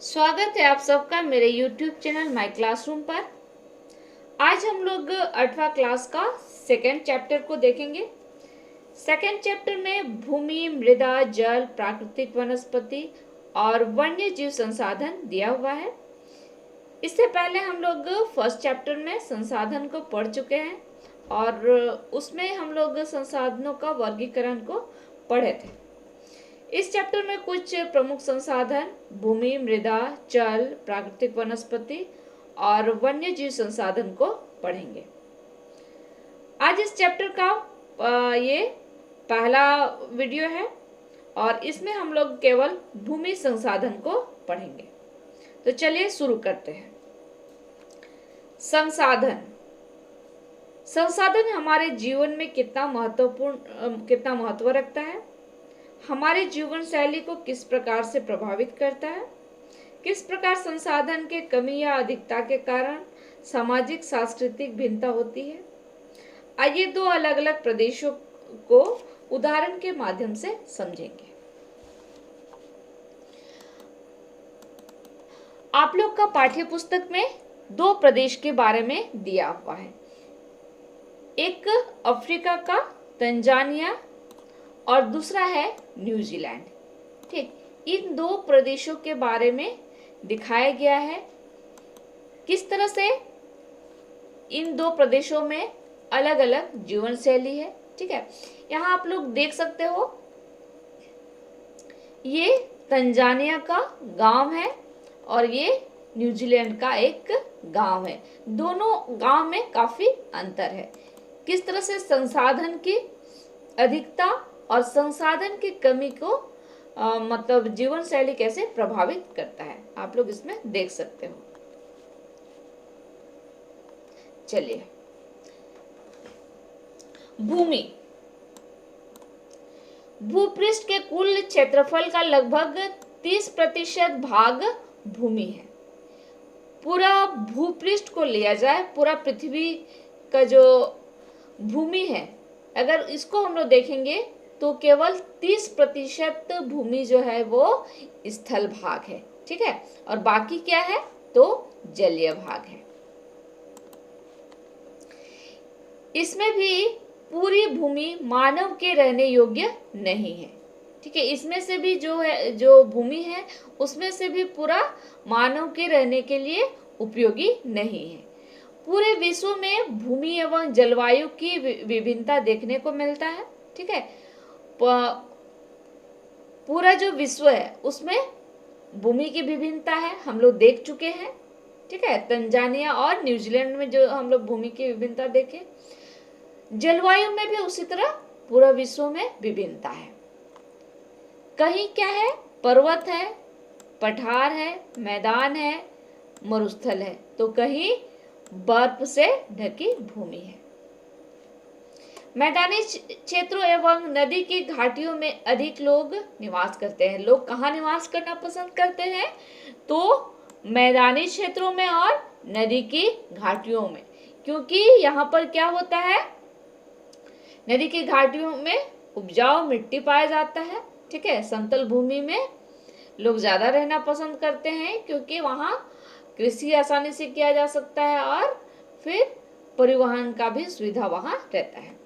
स्वागत है आप सबका मेरे YouTube चैनल माय क्लासरूम पर। आज हम लोग 8वां क्लास का सेकेंड चैप्टर को देखेंगे। सेकेंड चैप्टर में भूमि, मृदा, जल, प्राकृतिक वनस्पति और वन्य जीव संसाधन दिया हुआ है। इससे पहले हम लोग फर्स्ट चैप्टर में संसाधन को पढ़ चुके हैं और उसमें हम लोग संसाधनों का वर्गीकरण को पढ़े थे। इस चैप्टर में कुछ प्रमुख संसाधन भूमि, मृदा, जल, प्राकृतिक वनस्पति और वन्य जीव संसाधन को पढ़ेंगे। आज इस चैप्टर का ये पहला वीडियो है और इसमें हम लोग केवल भूमि संसाधन को पढ़ेंगे। तो चलिए शुरू करते हैं। संसाधन हमारे जीवन में कितना महत्व रखता है, हमारे जीवन शैली को किस प्रकार से प्रभावित करता है, किस प्रकार संसाधन के कमी या अधिकता के कारण सामाजिक सांस्कृतिक भिन्नता होती है। आइए दो अलग अलग प्रदेशों को उदाहरण के माध्यम से समझेंगे। आप लोग का पाठ्य पुस्तक में दो प्रदेश के बारे में दिया हुआ है, एक अफ्रीका का तंजानिया और दूसरा है न्यूजीलैंड। ठीक, इन दो प्रदेशों के बारे में दिखाया गया है किस तरह से इन दो प्रदेशों में अलग अलग जीवन शैली है। ठीक है, यहाँ आप लोग देख सकते हो ये तंजानिया का गांव है और ये न्यूजीलैंड का एक गांव है। दोनों गांव में काफी अंतर है। किस तरह से संसाधन की अधिकता और संसाधन की कमी को मतलब जीवन शैली कैसे प्रभावित करता है, आप लोग इसमें देख सकते हो। चलिए, भूमि, भूपृष्ठ के कुल क्षेत्रफल का लगभग 30% भाग भूमि है। पूरा भूपृष्ठ को लिया जाए, पूरा पृथ्वी का जो भूमि है, अगर इसको हम लोग देखेंगे तो केवल 30% भूमि जो है वो स्थल भाग है। ठीक है, और बाकी क्या है तो जलीय भाग है। इसमें भी पूरी भूमि मानव के रहने योग्य नहीं है। ठीक है, इसमें से भी जो भूमि है उसमें से भी पूरा मानव के रहने के लिए उपयोगी नहीं है। पूरे विश्व में भूमि एवं जलवायु की विभिन्नता देखने को मिलता है। ठीक है, पूरा जो विश्व है उसमें भूमि की विभिन्नता है, हम लोग देख चुके हैं। ठीक है, तंजानिया और न्यूजीलैंड में जो हम लोग भूमि की विभिन्नता देखे, जलवायु में भी उसी तरह पूरा विश्व में विभिन्नता है। कहीं क्या है, पर्वत है, पठार है, मैदान है, मरुस्थल है, तो कहीं बर्फ से ढकी भूमि है। मैदानी क्षेत्रों एवं नदी की घाटियों में अधिक लोग निवास करते हैं। लोग कहाँ निवास करना पसंद करते हैं तो मैदानी क्षेत्रों में और नदी की घाटियों में, क्योंकि यहाँ पर क्या होता है, नदी की घाटियों में उपजाऊ मिट्टी पाया जाता है। ठीक है, समतल भूमि में लोग ज्यादा रहना पसंद करते हैं क्योंकि वहाँ कृषि आसानी से किया जा सकता है और फिर परिवहन का भी सुविधा वहाँ रहता है।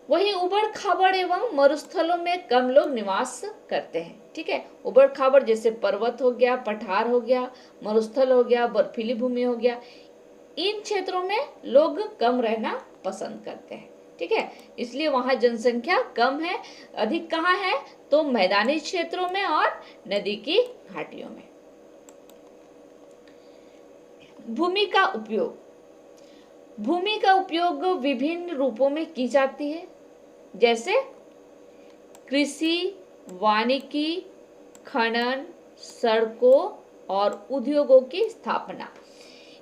वहीं उबड़ खाबड़ एवं मरुस्थलों में कम लोग निवास करते हैं। ठीक है, उबड़ खाबड़ जैसे पर्वत हो गया, पठार हो गया, मरुस्थल हो गया, बर्फीली भूमि हो गया, इन क्षेत्रों में लोग कम रहना पसंद करते हैं। ठीक है, इसलिए वहाँ जनसंख्या कम है। अधिक कहाँ है तो मैदानी क्षेत्रों में और नदी की घाटियों में। भूमि का उपयोग, भूमि का उपयोग विभिन्न रूपों में की जाती है, जैसे कृषि, वानिकी, खनन, सड़कों और उद्योगों की स्थापना।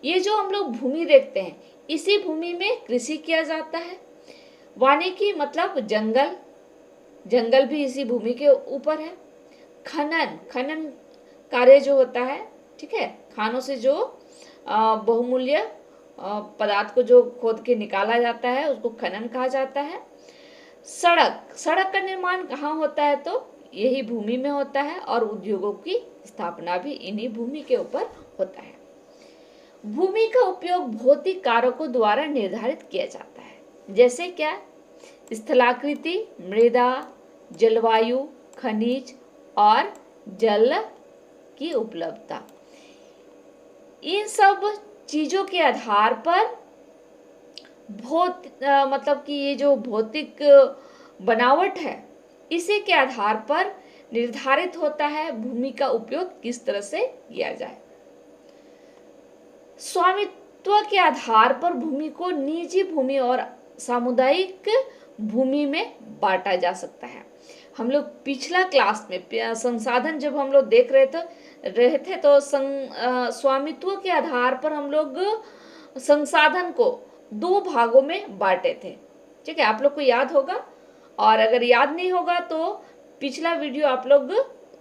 ये जो हम लोग भूमि देखते हैं, इसी भूमि में कृषि किया जाता है। वानिकी मतलब जंगल, जंगल भी इसी भूमि के ऊपर है। खनन कार्य जो होता है, ठीक है, खानों से जो बहुमूल्य पदार्थ को जो खोद के निकाला जाता है उसको खनन कहा जाता है। सड़क का निर्माण कहाँ होता है तो यही भूमि में होता है और उद्योगों की स्थापना भी इन्हीं भूमि के ऊपर होता है। भूमि का उपयोग भौतिक कारकों द्वारा निर्धारित किया जाता है, जैसे क्या? स्थलाकृति, मृदा, जलवायु, खनिज और जल की उपलब्धता। इन सब चीजों के आधार पर मतलब कि ये जो भौतिक बनावट है, इसी के आधार पर निर्धारित होता है भूमि का उपयोग किस तरह से किया जाए। स्वामित्व के आधार पर भूमि को निजी भूमि और सामुदायिक भूमि में बांटा जा सकता है। हम लोग पिछला क्लास में संसाधन जब हम लोग देख रहे थे तो स्वामित्व के आधार पर हम लोग संसाधन को 2 भागों में बांटे थे। ठीक है, आप लोग को याद होगा, और अगर याद नहीं होगा तो पिछला वीडियो आप लोग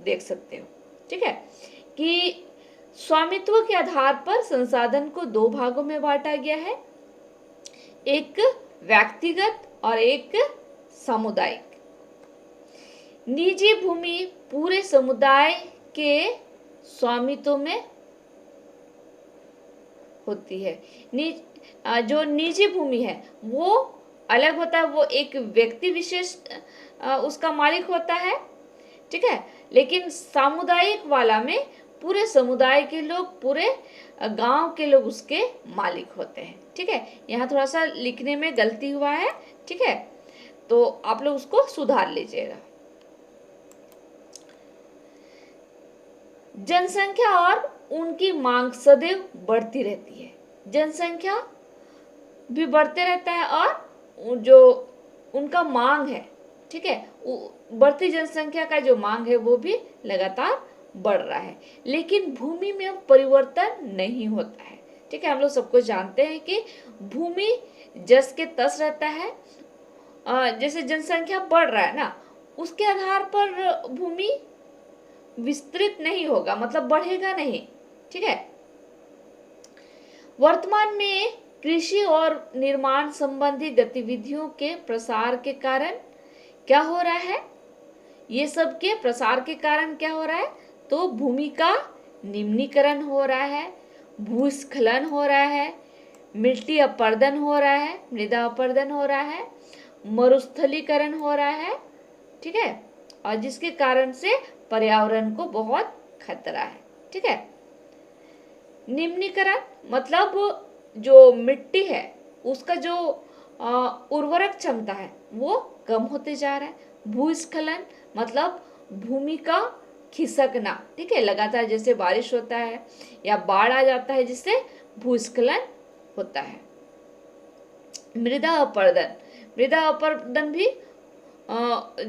देख सकते हो। ठीक है, कि स्वामित्व के आधार पर संसाधन को 2 भागों में बांटा गया है, एक व्यक्तिगत और एक सामुदायिक। निजी भूमि पूरे समुदाय के स्वामित्व में होती है। जो निजी भूमि है वो अलग होता है, वो एक व्यक्ति विशेष उसका मालिक होता है। ठीक है, लेकिन सामुदायिक वाला में पूरे समुदाय के लोग, पूरे गांव के लोग उसके मालिक होते हैं। ठीक है, यहाँ थोड़ा सा लिखने में गलती हुआ है। ठीक है, तो आप लोग उसको सुधार लीजिएगा। जनसंख्या और उनकी मांग सदैव बढ़ती रहती है। जनसंख्या भी बढ़ते रहता है और जो उनका मांग है, ठीक है, बढ़ती जनसंख्या का जो मांग है वो भी लगातार बढ़ रहा है, लेकिन भूमि में परिवर्तन नहीं होता है। ठीक है, हम लोग सबको जानते हैं कि भूमि जस के तस रहता है। जैसे जनसंख्या बढ़ रहा है ना, उसके आधार पर भूमि विस्तृत नहीं होगा, मतलब बढ़ेगा नहीं। ठीक है, वर्तमान में कृषि और निर्माण संबंधी गतिविधियों के प्रसार के कारण क्या हो रहा है? ये सब के प्रसार के कारण क्या हो रहा है? तो भूमि का निम्नीकरण हो रहा है, भूस्खलन हो रहा है, मिट्टी अपरदन हो रहा है, मृदा अपरदन हो रहा है, मरुस्थलीकरण हो रहा है। ठीक है, और जिसके कारण से पर्यावरण को बहुत खतरा है। ठीक है, निम्नीकरण मतलब जो मिट्टी है उसका जो उर्वरक क्षमता है वो कम होते जा रहा है। भूस्खलन मतलब भूमि का खिसकना। ठीक है, लगातार जैसे बारिश होता है या बाढ़ आ जाता है जिससे भूस्खलन होता है। मृदा अपरदन, मृदा अपरदन भी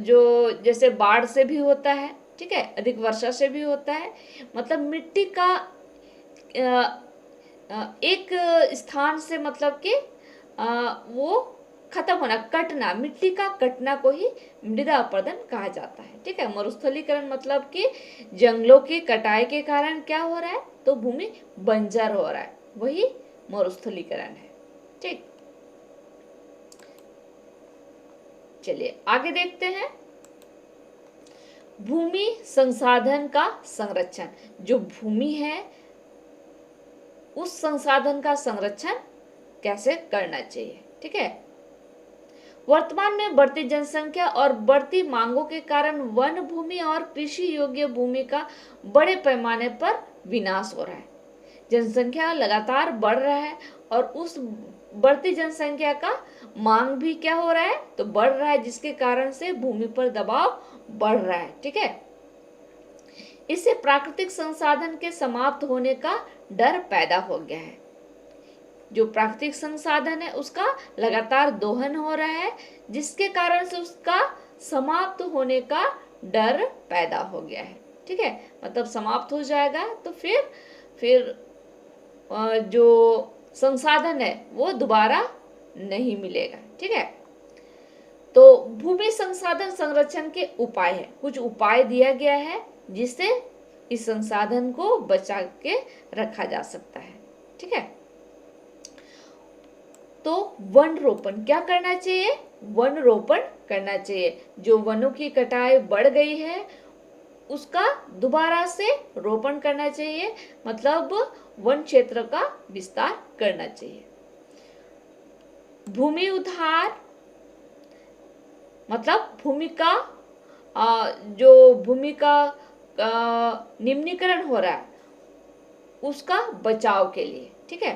जो जैसे बाढ़ से भी होता है। ठीक है, अधिक वर्षा से भी होता है। मतलब मिट्टी का एक स्थान से मतलब कि वो खत्म होना, कटना, मिट्टी का कटना को ही मृदा अपरदन कहा जाता है। ठीक है, मरुस्थलीकरण मतलब कि जंगलों की कटाई के कारण क्या हो रहा है? तो भूमि बंजर हो रहा है, वही मरुस्थलीकरण है। ठीक, चलिए आगे देखते हैं। भूमि संसाधन का संरक्षण। जो भूमि है उस संसाधन का संरक्षण कैसे करना चाहिए? ठीक है, वर्तमान में बढ़ती जनसंख्या और बढ़ती मांगों के कारण वन भूमि और कृषि योग्य भूमि का बड़े पैमाने पर विनाश हो रहा है। जनसंख्या लगातार बढ़ रहा है और उस बढ़ती जनसंख्या का मांग भी क्या हो रहा है? तो बढ़ रहा है, जिसके कारण से भूमि पर दबाव बढ़ रहा है। ठीक है, इससे प्राकृतिक संसाधन के समाप्त होने का डर पैदा हो गया है। जो प्राकृतिक संसाधन है उसका लगातार दोहन हो रहा है, जिसके कारण से उसका समाप्त होने का डर पैदा हो गया है। ठीक है, मतलब समाप्त हो जाएगा तो फिर जो संसाधन है वो दोबारा नहीं मिलेगा। ठीक है, तो भूमि संसाधन संरक्षण के उपाय है, कुछ उपाय दिया गया है जिससे इस संसाधन को बचा के रखा जा सकता है। ठीक है, तो वन रोपण क्या करना चाहिए? वन रोपण करना चाहिए। जो वनों की कटाई बढ़ गई है उसका दोबारा से रोपण करना चाहिए, मतलब वन क्षेत्र का विस्तार करना चाहिए। भूमि उद्धार मतलब जो भूमि का निम्नीकरण हो रहा है उसका बचाव के लिए, ठीक है,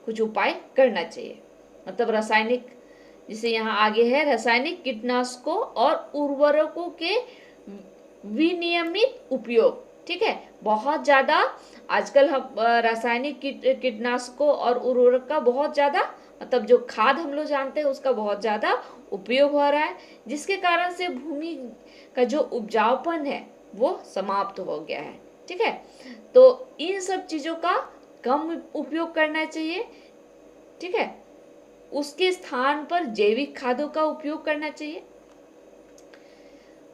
कुछ उपाय करना चाहिए। मतलब रासायनिक, जैसे यहाँ आगे है, रासायनिक कीटनाशकों और उर्वरकों के विनियमित उपयोग, ठीक है। बहुत ज़्यादा आजकल हम रासायनिक कीटनाशकों और उर्वरक का बहुत ज़्यादा, मतलब जो खाद हम लोग जानते हैं उसका बहुत ज़्यादा उपयोग हो रहा है, जिसके कारण से भूमि का जो उपजाऊपन है वो समाप्त हो गया है, ठीक है। तो इन सब चीज़ों का कम उपयोग करना चाहिए, ठीक है। उसके स्थान पर जैविक खादों का उपयोग करना चाहिए।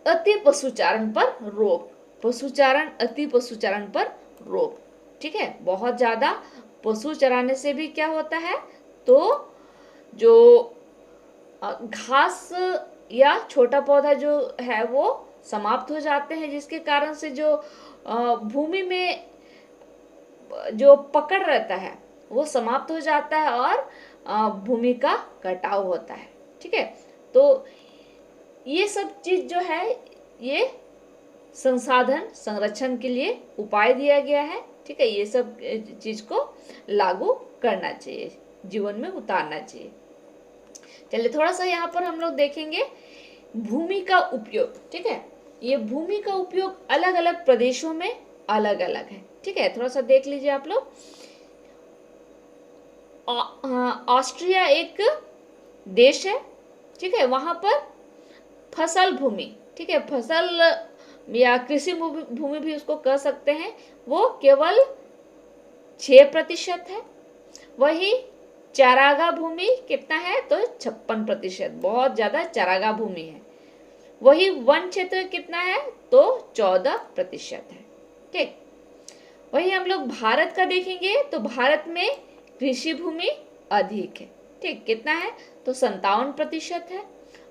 अति पशुचारण पर रोक, अति पशुचारण पर रोक, ठीक है। बहुत ज्यादा पशु चराने से भी क्या होता है, तो जो घास या छोटा पौधा जो है वो समाप्त हो जाते हैं, जिसके कारण से जो भूमि में जो पकड़ रहता है वो समाप्त हो जाता है और भूमि का कटाव होता है, ठीक है। तो ये सब चीज जो है ये संसाधन संरक्षण के लिए उपाय दिया गया है, ठीक है। ये सब चीज को लागू करना चाहिए, जीवन में उतारना चाहिए। चलिए थोड़ा सा यहाँ पर हम लोग देखेंगे भूमि का उपयोग, ठीक है। ये भूमि का उपयोग अलग अलग प्रदेशों में अलग अलग है, ठीक है। थोड़ा सा देख लीजिए आप लोग। ऑस्ट्रिया एक देश है, ठीक है। वहां पर फसल भूमि, ठीक है, फसल या कृषि भूमि भी उसको कह सकते हैं, वो केवल 6% है। वही चारागाह भूमि कितना है, तो 56%, बहुत ज्यादा चारागाह भूमि है। वही वन क्षेत्र कितना है, तो 14% है, ठीक। वही हम लोग भारत का देखेंगे तो भारत में कृषि भूमि अधिक है, ठीक, कितना है, तो 57% है।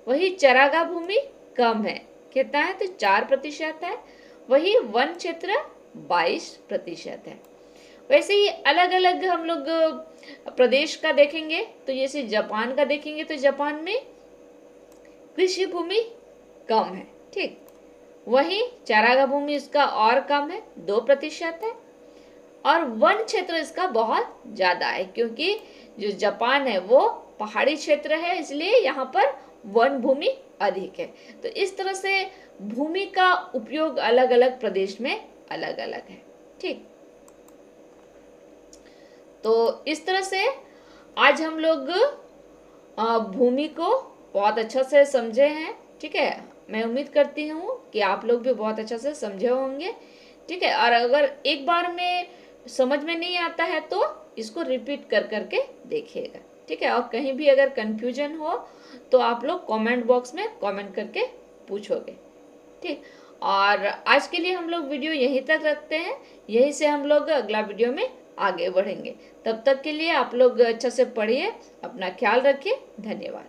वही चारागाह भूमि कम है, कितना है, तो 4% है। वही वन क्षेत्र 22% है। वैसे ही अलग अलग हम लोग प्रदेश का देखेंगे तो जैसे जापान का देखेंगे तो जापान में कृषि भूमि कम है, ठीक। वही चारागाह भूमि इसका और कम है, 2% है। और वन क्षेत्र इसका बहुत ज्यादा है, क्योंकि जो जापान है वो पहाड़ी क्षेत्र है, इसलिए यहाँ पर वन भूमि अधिक है। तो इस तरह से भूमि का उपयोग अलग अलग प्रदेश में अलग अलग है, ठीक। तो इस तरह से आज हम लोग भूमि को बहुत अच्छा से समझे हैं, ठीक है। मैं उम्मीद करती हूँ कि आप लोग भी बहुत अच्छा से समझे होंगे, ठीक है। और अगर एक बार में समझ में नहीं आता है तो इसको रिपीट कर करके देखिएगा, ठीक है। और कहीं भी अगर कंफ्यूजन हो तो आप लोग कमेंट बॉक्स में कमेंट करके पूछोगे, ठीक। और आज के लिए हम लोग वीडियो यहीं तक रखते हैं, यहीं से हम लोग अगला वीडियो में आगे बढ़ेंगे। तब तक के लिए आप लोग अच्छा से पढ़िए, अपना ख्याल रखिए, धन्यवाद।